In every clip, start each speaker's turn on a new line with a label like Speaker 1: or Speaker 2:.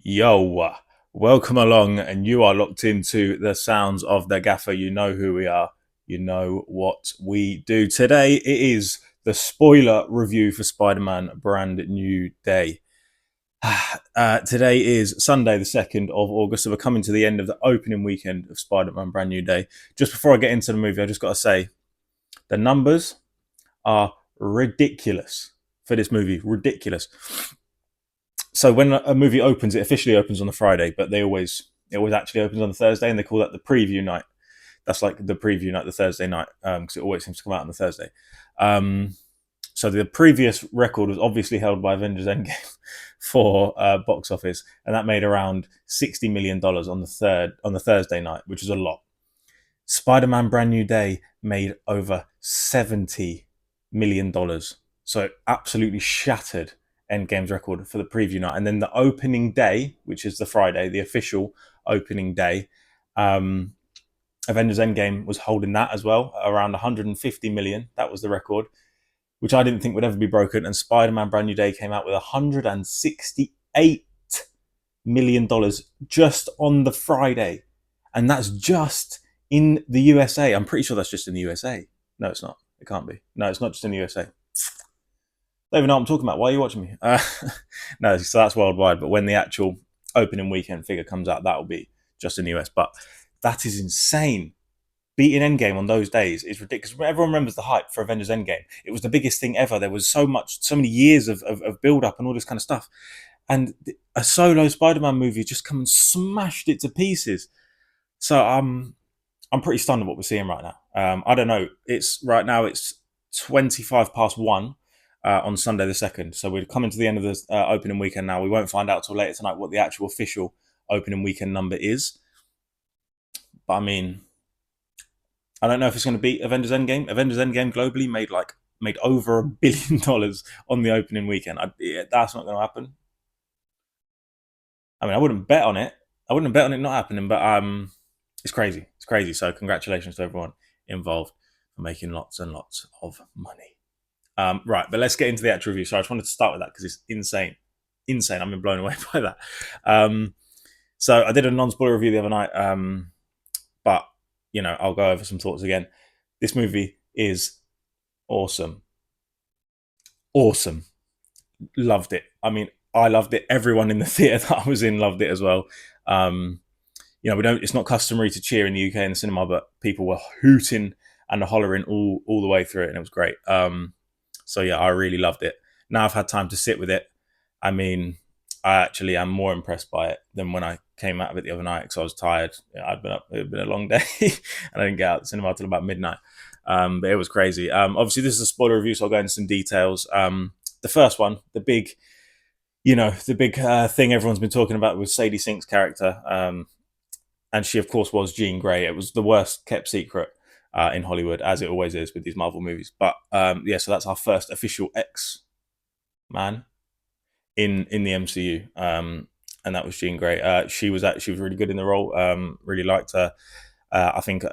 Speaker 1: Yo, welcome along, and you are locked into the sounds of the gaffer. You know who we are, you know what we do. Today, it is the spoiler review for Spider-Man Brand New Day. Today is Sunday, the 2nd of August, so we're coming to the end of the opening weekend of Spider-Man Brand New Day. Just before I get into the movie, I just got to say the numbers are ridiculous for this movie. Ridiculous. So when a movie opens, it officially opens on the Friday, but it always actually opens on the Thursday, and they call that the preview night. That's like the preview night, the Thursday night, because it always seems to come out on the Thursday. Um, so the previous record was obviously held by Avengers Endgame for box office, and that made around $60 million on the Thursday night, which is a lot. Spider-Man Brand New Day made over $70 million, so absolutely shattered Endgame's record for the preview night. And then the opening day, which is the Friday, the official opening day, um, Avengers Endgame was holding that as well, around 150 million. That was the record, which I didn't think would ever be broken. And Spider-Man Brand New Day came out with $168 million just on the Friday, and that's just in the USA. I'm pretty sure that's just in the USA. No, it's not. It can't be. No, it's not just in the USA. Don't even know what I'm talking about. Why are you watching me? No, so that's worldwide. But when the actual opening weekend figure comes out, that will be just in the US. But that is insane. Beating Endgame on those days is ridiculous. Everyone remembers the hype for Avengers Endgame. It was the biggest thing ever. There was so many years of build up and all this kind of stuff. And a solo Spider-Man movie just come and smashed it to pieces. So I'm pretty stunned at what we're seeing right now. I don't know. It's right now. It's 25 past 1 on Sunday the 2nd. So we're coming to the end of the opening weekend now. We won't find out till later tonight what the actual official opening weekend number is. But I mean, I don't know if it's going to beat Avengers Endgame. Avengers Endgame globally made over $1 billion on the opening weekend. That's not going to happen. I mean, I wouldn't bet on it. I wouldn't bet on it not happening, but it's crazy. It's crazy. So congratulations to everyone involved for making lots and lots of money. Right, but let's get into the actual review. So I just wanted to start with that because it's insane. Insane. I've been blown away by that. So I did a non-spoiler review the other night, but I'll go over some thoughts again. This movie is awesome. Awesome. Loved it. I mean, I loved it. Everyone in the theatre that I was in loved it as well. We don't. It's not customary to cheer in the UK in the cinema, but people were hooting and hollering all the way through it, and it was great. So yeah, I really loved it. Now I've had time to sit with it. I mean, I actually am more impressed by it than when I came out of it the other night because I was tired. I'd been up. It had been a long day, and I didn't get out of the cinema till about midnight. But it was crazy. Obviously, this is a spoiler review, so I'll go into some details. The first one, the big thing everyone's been talking about was Sadie Sink's character, and she, of course, was Jean Grey. It was the worst kept secret in Hollywood, as it always is with these Marvel movies. But yeah, so that's our first official X Man in the MCU, and that was Jean Grey. She was really good in the role. Really liked her. I think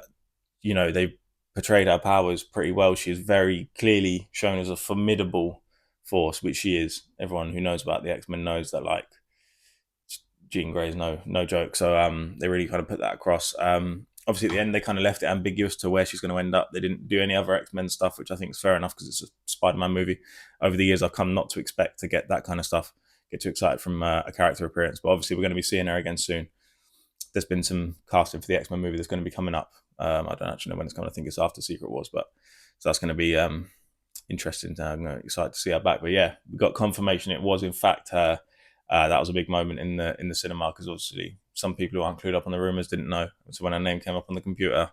Speaker 1: they portrayed her powers pretty well. She is very clearly shown as a formidable force, which she is. Everyone who knows about the X-Men knows that Jean Grey is no joke. So they really kind of put that across. Obviously, at the end, they kind of left it ambiguous to where she's going to end up. They didn't do any other X-Men stuff, which I think is fair enough because it's a Spider-Man movie. Over the years, I've come not to expect to get that kind of stuff, get too excited from a character appearance. But obviously, we're going to be seeing her again soon. There's been some casting for the X-Men movie that's going to be coming up. I don't actually know when it's coming. I think it's after Secret Wars, but so that's going to be interesting. I'm excited to see her back. But yeah, we got confirmation it was in fact her. That was a big moment in the cinema because obviously some people who aren't clued up on the rumors didn't know. So when her name came up on the computer,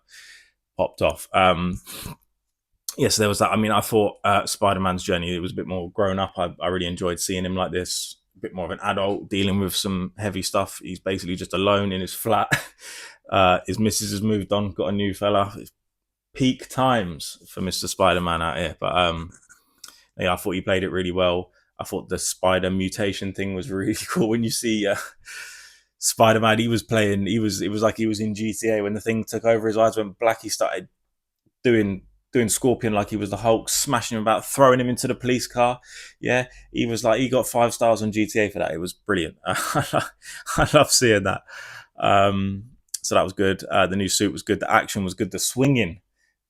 Speaker 1: popped off. Yeah, so there was that. I mean, I thought Spider-Man's journey, it was a bit more grown up. I really enjoyed seeing him like this, a bit more of an adult, dealing with some heavy stuff. He's basically just alone in his flat. His missus has moved on, got a new fella. It's peak times for Mr. Spider-Man out here. But yeah, I thought he played it really well. I thought the spider mutation thing was really cool. When you see Spider-Man, he was playing. It was like he was in GTA when the thing took over. His eyes went black. He started doing doing Scorpion like he was the Hulk, smashing him about, throwing him into the police car. Yeah, he was like, he got 5 stars on GTA for that. It was brilliant. I love seeing that. So that was good. The new suit was good. The action was good. The swinging,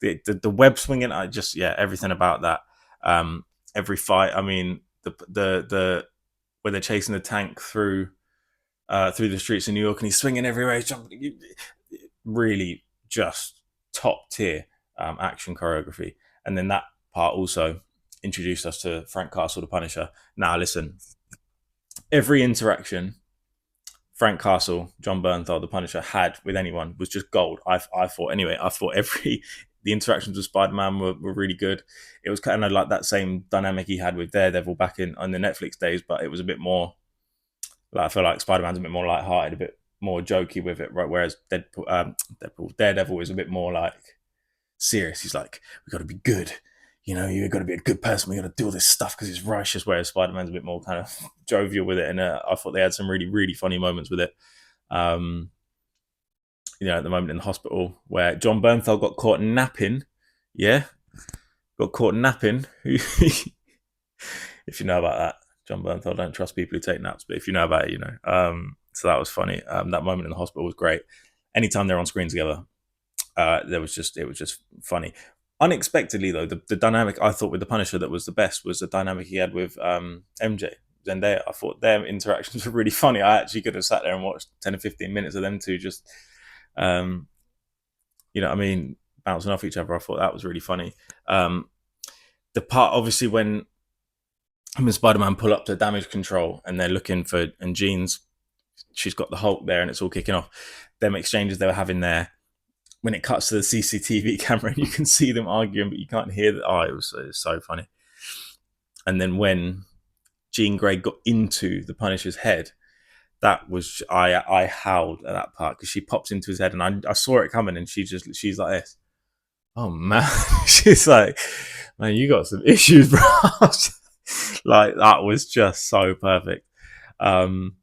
Speaker 1: the web swinging. I just, yeah, everything about that. Every fight. I mean, the where they're chasing the tank through the streets of New York and he's swinging everywhere. He's jumping. Really, just top tier action choreography. And then that part also introduced us to Frank Castle, the Punisher. Now, listen, every interaction Frank Castle, John Bernthal, the Punisher had with anyone was just gold. I thought anyway. I thought the interactions with Spider-Man were really good. It was kind of like that same dynamic he had with Daredevil back on the Netflix days, but it was a bit more. Like, I feel like Spider-Man's a bit more light-hearted, a bit more jokey with it, right? Whereas Daredevil is a bit more like serious. He's like, we got to be good. You know, you got to be a good person. We got to do all this stuff because it's righteous. Whereas Spider-Man's a bit more kind of jovial with it, and I thought they had some really, really funny moments with it. At the moment in the hospital where John Bernthal got caught napping. Yeah, got caught napping. If you know about that, John Bernthal don't trust people who take naps, but if you know about it, you know. So that was funny. That moment in the hospital was great. Anytime they're on screen together, it was just funny. Unexpectedly though, the dynamic I thought with the Punisher that was the best was the dynamic he had with MJ Zendaya. I thought their interactions were really funny. I actually could have sat there and watched 10 or 15 minutes of them two just bouncing off each other. I thought that was really funny. The part obviously when him and Spider-Man pull up to damage control and they're looking for, and Jean's, she's got the Hulk there and it's all kicking off. Them exchanges they were having there, when it cuts to the CCTV camera and you can see them arguing, but you can't hear that. Oh, it was so funny. And then when Jean Grey got into the Punisher's head, that was, I howled at that part because she pops into his head and I saw it coming and she's like this. Oh man, she's like, man, you got some issues, bro. Like that was just so perfect. And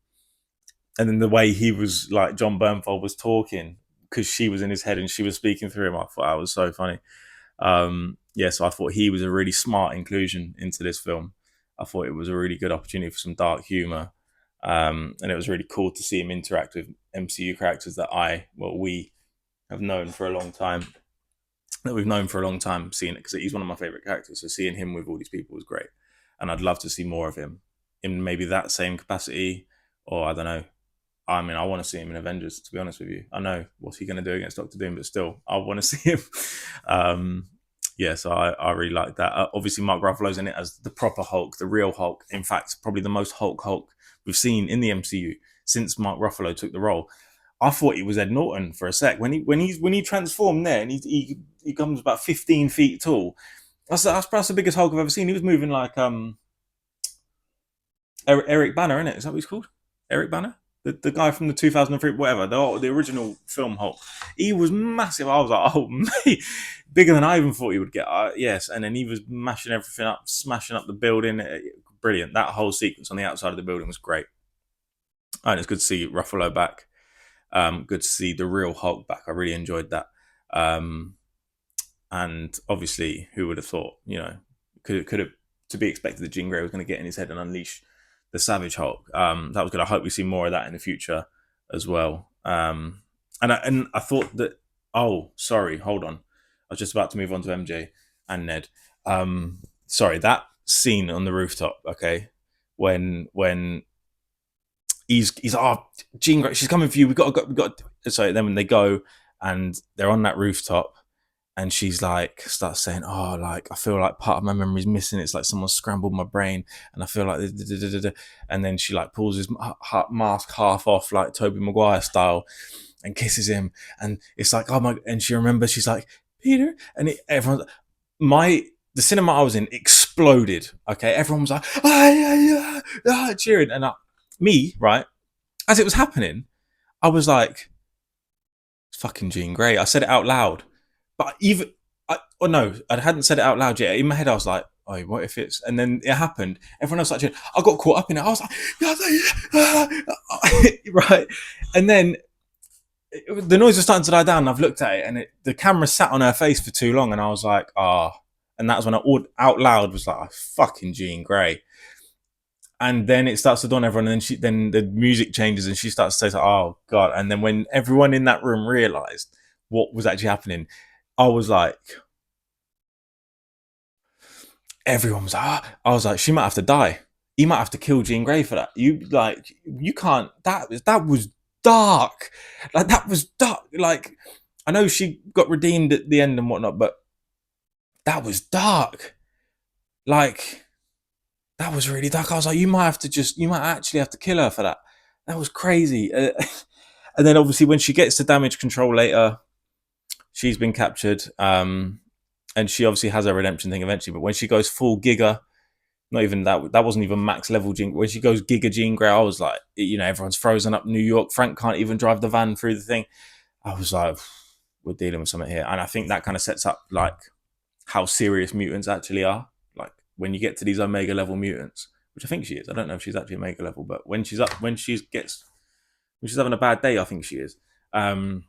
Speaker 1: then the way he was, like, John Bernthal was talking because she was in his head and she was speaking through him. I thought that was so funny. So I thought he was a really smart inclusion into this film. I thought it was a really good opportunity for some dark humor. And it was really cool to see him interact with MCU characters that we have known for a long time. Seeing it because he's one of my favorite characters. So seeing him with all these people was great. And I'd love to see more of him in maybe that same capacity, or I don't know. I mean, I want to see him in Avengers, to be honest with you. I know what's he going to do against Doctor Doom, but still, I want to see him. So I really like that. Obviously, Mark Ruffalo's in it as the proper Hulk, the real Hulk. In fact, probably the most Hulk we've seen in the MCU since Mark Ruffalo took the role. I thought he was Ed Norton for a sec when he transformed there, and he comes about 15 feet tall. That's perhaps the biggest Hulk I've ever seen. He was moving like Eric Banner, isn't it? Is that what he's called? Eric Banner? The guy from the 2003, whatever, the original film Hulk. He was massive. I was like, oh, mate, bigger than I even thought he would get. Yes, and then he was mashing everything up, smashing up the building. Brilliant. That whole sequence on the outside of the building was great. And it's good to see Ruffalo back. Good to see the real Hulk back. I really enjoyed that. And obviously, who would have thought, could have to be expected that Jean Grey was going to get in his head and unleash the Savage Hulk. That was good. I hope we see more of that in the future as well. And I thought that. Oh, sorry. Hold on. I was just about to move on to MJ and Ned. Sorry, that scene on the rooftop. Okay, when he's Jean Grey, she's coming for you. We got. So then when they go and they're on that rooftop. And she's like, starts saying, oh, like, I feel like part of my memory is missing. It's like someone scrambled my brain. And I feel like, and then she like pulls his mask half off, like Tobey Maguire style, and kisses him. And it's like, oh my, and she remembers, she's like, Peter. And the cinema I was in exploded. Okay. Everyone was like, cheering. And me, right, as it was happening, I was like, it's fucking Jean Grey. I said it out loud. But I hadn't said it out loud yet. In my head, I was like, oh, what if it's... And then it happened. Everyone else started cheering. I got caught up in it. I was like, right. And then the noise was starting to die down. And I've looked at it, and the camera sat on her face for too long, and I was like, ah. Oh. And that's when I out loud was like, oh, fucking Jean Grey. And then it starts to dawn on everyone, and then the music changes, and she starts to say, "Oh God!" And then when everyone in that room realised what was actually happening, I was like, everyone was like, oh. I was like, she might have to die. You might have to kill Jean Grey for that. You can't. That was dark. Like that was dark. Like I know she got redeemed at the end and whatnot, but that was dark. Like that was really dark. I was like, you might actually have to kill her for that. That was crazy. And then obviously when she gets to damage control later, she's been captured. And she obviously has her redemption thing eventually. But when she goes full Giga, not even that, that wasn't even max level Jean. When she goes Giga Jean Grey, I was like, everyone's frozen up New York. Frank can't even drive the van through the thing. I was like, we're dealing with something here. And I think that kind of sets up like how serious mutants actually are. Like when you get to these Omega level mutants, which I think she is. I don't know if she's actually Omega level, but when she's having a bad day, I think she is. That's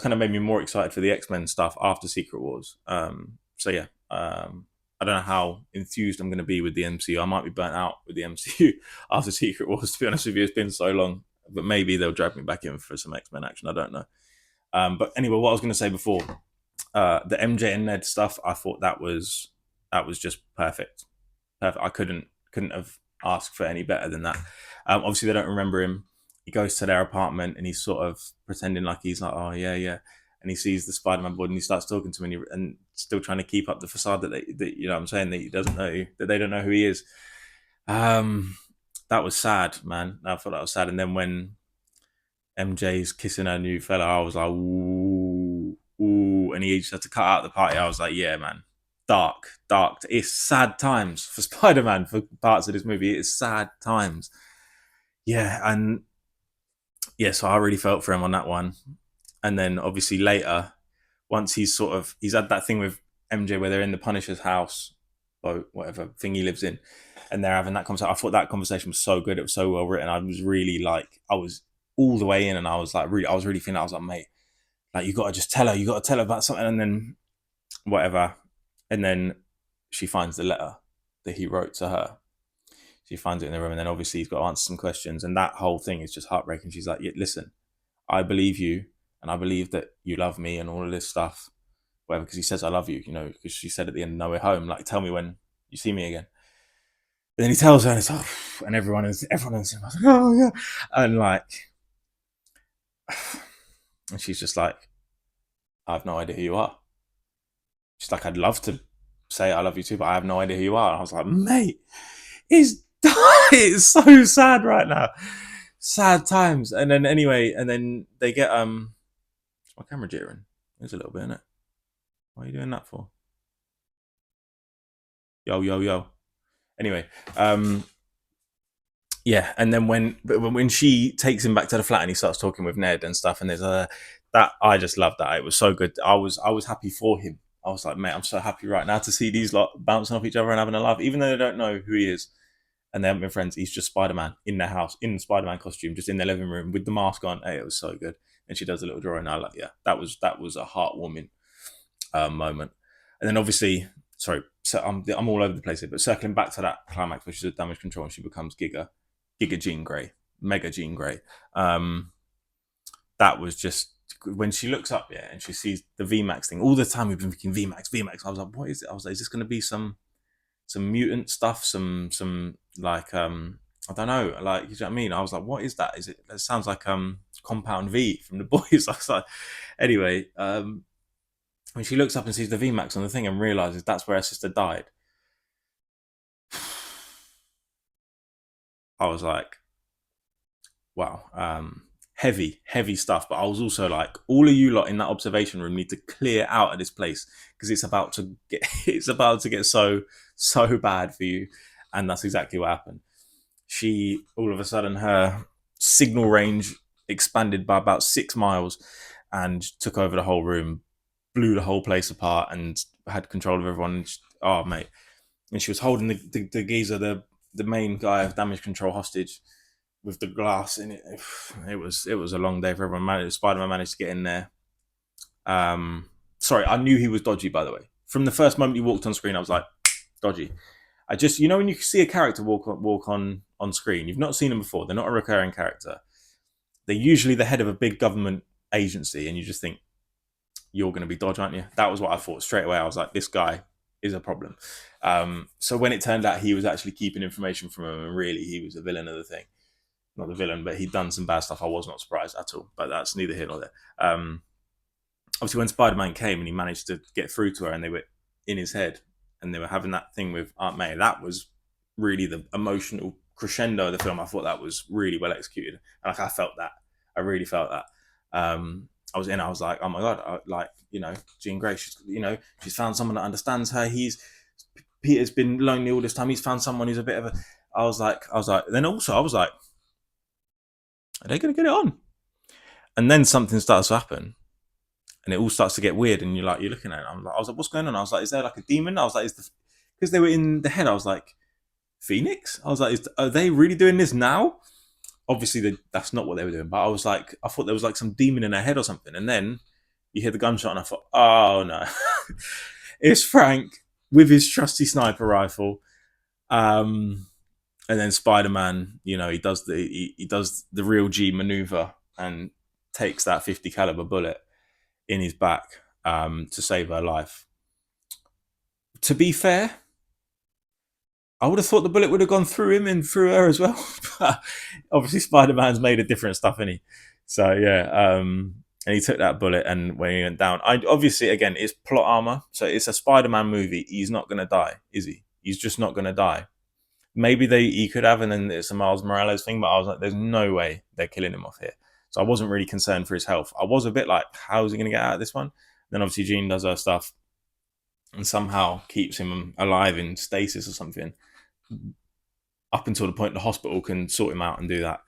Speaker 1: kind of made me more excited for the X-Men stuff after Secret Wars. So yeah, I don't know how enthused I'm going to be with the MCU. I might be burnt out with the MCU after Secret Wars. To be honest with you, it's been so long, but maybe they'll drag me back in for some X-Men action. I don't know. But anyway, what I was going to say before, the MJ and Ned stuff, I thought that was just perfect. Perfect. I couldn't have asked for any better than that. Obviously, they don't remember him. He goes to their apartment and he's sort of pretending like he's like, oh yeah, yeah, and he sees the Spider-Man board and he starts talking to him and still trying to keep up the facade that I'm saying, that he doesn't know, that they don't know who he is. That was sad, man. I thought that was sad. And then when MJ's kissing her new fella, I was like, ooh, ooh, and he just had to cut out the party. I was like, yeah, man, dark. It's sad times for Spider-Man for parts of this movie. It is sad times. Yeah, and yeah, so I really felt for him on that one. And then obviously later, once he's had that thing with MJ where they're in the Punisher's house or whatever thing he lives in, and they're having that conversation. I thought that conversation was so good. It was so well written. I was really like, I was all the way in, and I was really feeling. I was like, mate, like you got to just tell her. You got to tell her about something, and then whatever. And then she finds the letter that he wrote to her. She finds it in the room, and then obviously he's got to answer some questions, and that whole thing is just heartbreaking. She's like, yeah, listen, I believe you, and I believe that you love me and all of this stuff, whatever, because he says I love you, because she said at the end, no, we're home, like, tell me when you see me again. And then he tells her, and it's and everyone is like, oh yeah, and like, and she's just like, I have no idea who you are. She's like, I'd love to say I love you too, but I have no idea who you are. And I was like, mate, it's so sad right now. Sad times. And then anyway, and then they get my camera jittering. There's a little bit in it. What are you doing that for? Yo. Anyway, yeah, and then when she takes him back to the flat and he starts talking with Ned and stuff, and there's that I just loved that. It was so good. I was happy for him. I was like, mate, I'm so happy right now to see these lot bouncing off each other and having a laugh, even though they don't know who he is and they haven't been friends. He's just Spider-Man in their house, in the Spider-Man costume, just in their living room with the mask on. Hey, it was so good. And she does a little drawing. I like, yeah, that was a heartwarming moment. And then obviously, sorry, so I'm all over the place here, but circling back to that climax, which is a damage control, and she becomes Giga Jean Grey, Mega Jean Grey. That was just when she looks up, yeah, and she sees the VMAX thing. All the time we've been thinking VMAX. I was like, what is it? I was like, is this going to be some mutant stuff? Some like I don't know, like, you know what I mean? I was like, what is that? It sounds like Compound V from the boys. I was like, anyway, when she looks up and sees the VMAX on the thing and realizes that's where her sister died, I was like, wow, heavy stuff. But I was also like, all of you lot in that observation room need to clear out of this place because it's about to get so bad for you. And that's exactly what happened. She, all of a sudden, her signal range expanded by about 6 miles and took over the whole room, blew the whole place apart, and had control of everyone. Oh, mate. And she was holding the geezer, the main guy of damage control, hostage with the glass in it. It was a long day for everyone. Spider-Man managed to get in there. Sorry, I knew he was dodgy. By the way, from the first moment he walked on screen, I was like, dodgy. I just, when you see a character walk on screen, you've not seen them before. They're not a recurring character. They're usually the head of a big government agency, and you just think you're going to be dodge, aren't you? That was what I thought straight away. I was like, this guy is a problem. So when it turned out he was actually keeping information from him, and really he was the villain of the thing, not the villain, but he'd done some bad stuff. I was not surprised at all. But that's neither here nor there. Obviously, when Spider-Man came and he managed to get through to her, and they were in his head, and they were having that thing with Aunt May, that was really the emotional crescendo of the film. I thought that was really well executed. Like, I felt that. I really felt that. I was like, oh my god, Jean Grey, she's found someone that understands her. Peter's been lonely all this time. He's found someone who's a bit of a. I was like. Then also, I was like, are they going to get it on? And then something starts to happen, and it all starts to get weird. And you're looking at it. I was like, what's going on? I was like, is there like a demon? I was like, because they were in the head. I was like, Phoenix? I was like, are they really doing this now? Obviously, that's not what they were doing. But I was like, I thought there was like some demon in her head or something. And then you hear the gunshot, and I thought, oh no, it's Frank with his trusty sniper rifle. And then Spider-Man, he does the real G maneuver and takes that 50 caliber bullet in his back to save her life. To be fair, I would have thought the bullet would have gone through him and through her as well. But obviously, Spider-Man's made of different stuff, isn't he? So yeah, and he took that bullet, and when he went down, obviously again it's plot armor. So it's a Spider-Man movie. He's not going to die, is he? He's just not going to die. Maybe he could have, and then it's a Miles Morales thing. But I was like, there's no way they're killing him off here. So I wasn't really concerned for his health. I was a bit like, how is he going to get out of this one? Then obviously Jean does her stuff and somehow keeps him alive in stasis or something, up until the point the hospital can sort him out and do that.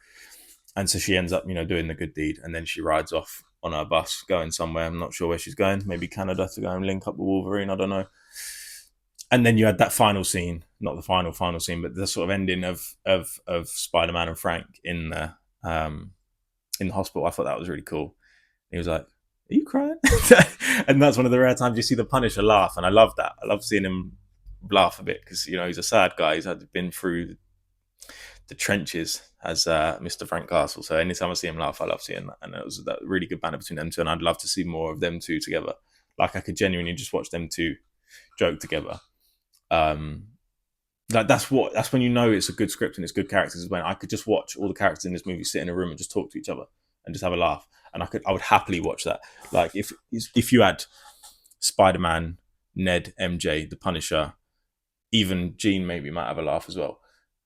Speaker 1: And so she ends up, doing the good deed, and then she rides off on her bus going somewhere. I'm not sure where she's going. Maybe Canada to go and link up with Wolverine. I don't know. And then you had that final scene, not the final scene, but the sort of ending of Spider-Man and Frank in the hospital. I thought that was really cool. He was like, "Are you crying?" And that's one of the rare times you see the Punisher laugh, and I love that. I love seeing him laugh a bit because he's a sad guy. He's been through the trenches as Mr. Frank Castle. So anytime I see him laugh, I love seeing that, and it was that really good banter between them two. And I'd love to see more of them two together. Like, I could genuinely just watch them two joke together. That's when it's a good script and it's good characters, is when I could just watch all the characters in this movie sit in a room and just talk to each other and just have a laugh, and I would happily watch that. Like, if you had Spider-Man, Ned, MJ, the Punisher, even Jean maybe might have a laugh as well,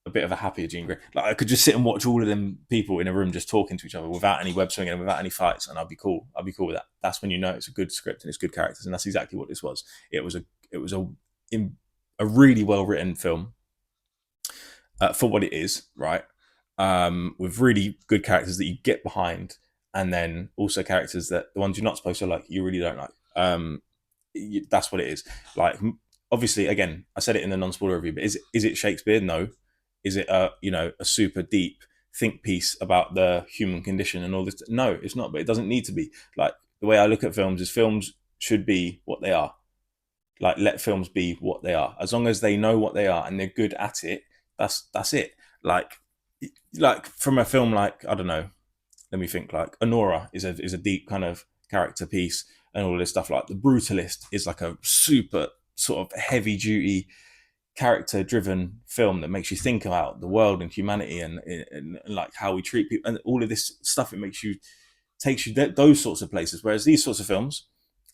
Speaker 1: a bit of a happier Jean Grey. Like, I could just sit and watch all of them people in a room just talking to each other without any web swinging and without any fights, and I'd be cool with that. That's when it's a good script and it's good characters, and that's exactly what this was. It was a really well written film for what it is, right? With really good characters that you get behind, and then also characters that the ones you're not supposed to like, you really don't like. That's what it is. Like, obviously, again, I said it in the non-spoiler review, but is it Shakespeare? No. Is it a super deep think piece about the human condition and all this? No, it's not. But it doesn't need to be. Like, the way I look at films is films should be what they are. Like, let films be what they are. As long as they know what they are and they're good at it, that's it. Like from a film like, I don't know, let me think, like Honora is a deep kind of character piece and all this stuff. Like The Brutalist is like a super sort of heavy duty character driven film that makes you think about the world and humanity and like how we treat people and all of this stuff. It takes you those sorts of places. Whereas these sorts of films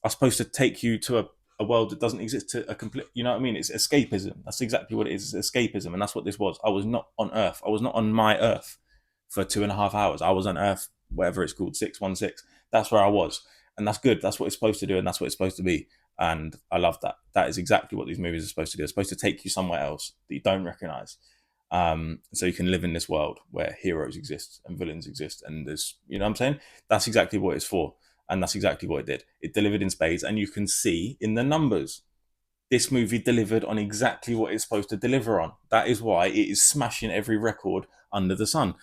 Speaker 1: are supposed to take you to a world that doesn't exist, to a complete, you know what I mean? It's escapism. That's exactly what it is. It's escapism. And that's what this was. I was not on Earth. I was not on my Earth for 2.5 hours. I was on Earth, whatever it's called, 616. That's where I was. And that's good. That's what it's supposed to do. And that's what it's supposed to be. And I love that. That is exactly what these movies are supposed to do. They're supposed to take you somewhere else that you don't recognize. So you can live in this world where heroes exist and villains exist. And there's, you know what I'm saying? That's exactly what it's for. And that's exactly what it did. It delivered in spades. And you can see in the numbers, this movie delivered on exactly what it's supposed to deliver on. That is why it is smashing every record under the sun.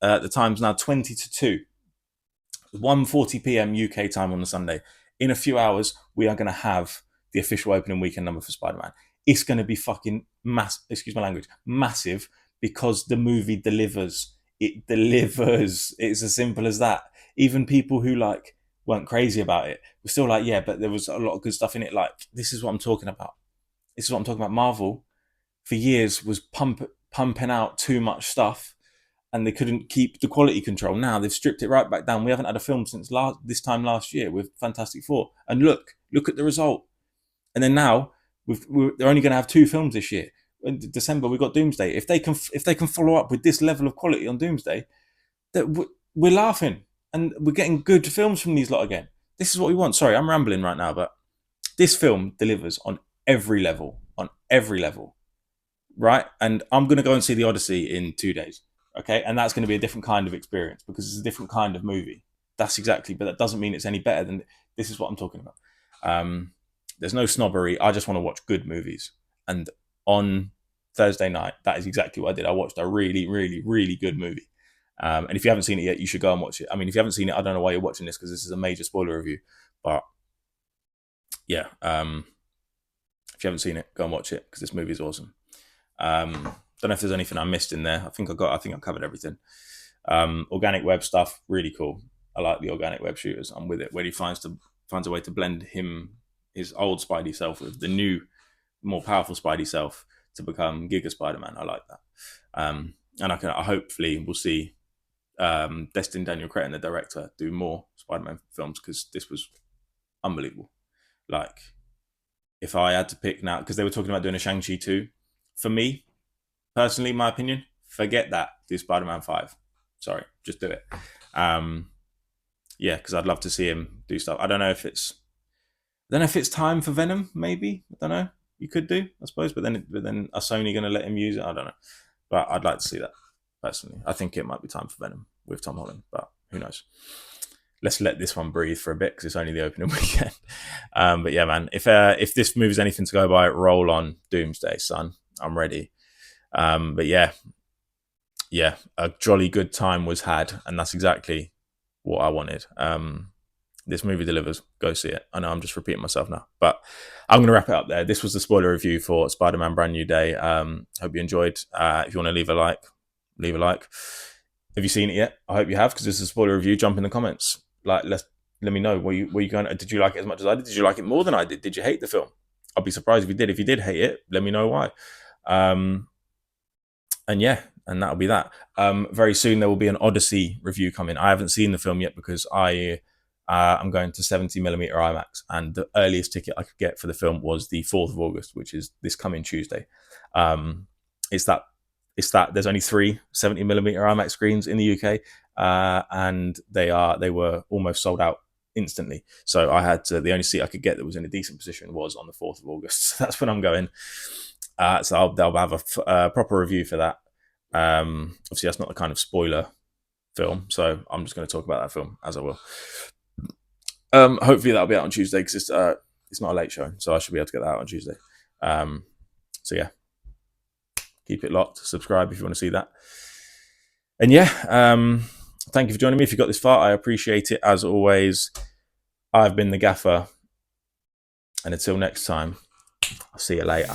Speaker 1: The time's now 20 to 2. 1:40 p.m. UK time on the Sunday. In a few hours, we are going to have the official opening weekend number for Spider-Man. It's going to be fucking excuse my language, massive, because the movie delivers. It delivers. It's as simple as that. Even people who like weren't crazy about it were still like, yeah, but there was a lot of good stuff in it. Like, this is what I'm talking about. This is what I'm talking about. Marvel, for years, was pumping out too much stuff, and they couldn't keep the quality control. Now they've stripped it right back down. We haven't had a film since this time last year with Fantastic Four, and look at the result. And then now they're only going to have 2 films this year. In December we've got Doomsday. If they can follow up with this level of quality on Doomsday, that we're laughing, and we're getting good films from these lot again. This is what we want. Sorry, I'm rambling right now, but this film delivers on every level. Right? And I'm going to go and see The Odyssey in 2 days. Okay, and that's going to be a different kind of experience because it's a different kind of movie. That's exactly, but that doesn't mean it's any better than this. Is what I'm talking about. There's no snobbery. I just want to watch good movies. And on Thursday night, that is exactly what I did. I watched a really, really, really good movie. And if you haven't seen it yet, you should go and watch it. I mean, if you haven't seen it, I don't know why you're watching this because this is a major spoiler review. But yeah, if you haven't seen it, go and watch it because this movie is awesome. Don't know if there's anything I missed in there. I think I covered everything. Organic web stuff, really cool. I like the organic web shooters. I'm with it. When he finds a way to blend his old Spidey self with the new, more powerful Spidey self to become Giga Spider-Man. I like that. And I hopefully we'll see Destin Daniel Cretton, the director, do more Spider-Man films because this was unbelievable. Like, if I had to pick now, because they were talking about doing a Shang-Chi 2, for me, personally, my opinion, forget that. Do Spider-Man 5. Sorry, just do it. Yeah, because I'd love to see him do stuff. I don't know if it's time for Venom. Maybe, I don't know. You could do, I suppose, but then are Sony going to let him use it? I don't know. But I'd like to see that personally. I think it might be time for Venom with Tom Holland, but who knows? Let's let this one breathe for a bit because it's only the opening weekend. But yeah, man, if this movie's anything to go by, roll on Doomsday, son. I'm ready. But yeah, a jolly good time was had, and that's exactly what I wanted. This movie delivers. Go see it. I know I'm just repeating myself now, but I'm going to wrap it up there. This was the spoiler review for Spider-Man Brand New Day. Hope you enjoyed. If you want to leave a like, leave a like. Have you seen it yet? I hope you have, because this is a spoiler review. Jump in the comments. Like, let me know. Were you going? Did you like it as much as I did? Did you like it more than I did? Did you hate the film? I'd be surprised if you did. If you did hate it, let me know why. And yeah, and that'll be that. Very soon there will be an Odyssey review coming. I haven't seen the film yet because I'm going to 70mm IMAX, and the earliest ticket I could get for the film was the 4th of August, which is this coming Tuesday. It's that there's only 3 70mm IMAX screens in the UK, and they were almost sold out instantly. So I had to, the only seat I could get that was in a decent position was on the 4th of August. So that's when I'm going. So they'll have a proper review for that. Obviously, that's not the kind of spoiler film, so I'm just going to talk about that film as I will. Hopefully that'll be out on Tuesday because it's not a late show, so I should be able to get that out on Tuesday. So yeah, keep it locked. Subscribe if you want to see that. And yeah, thank you for joining me. If you got this far, I appreciate it as always. I've been the Gaffer, and until next time, I'll see you later.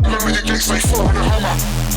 Speaker 1: Remember the gates like 4 with a hammer.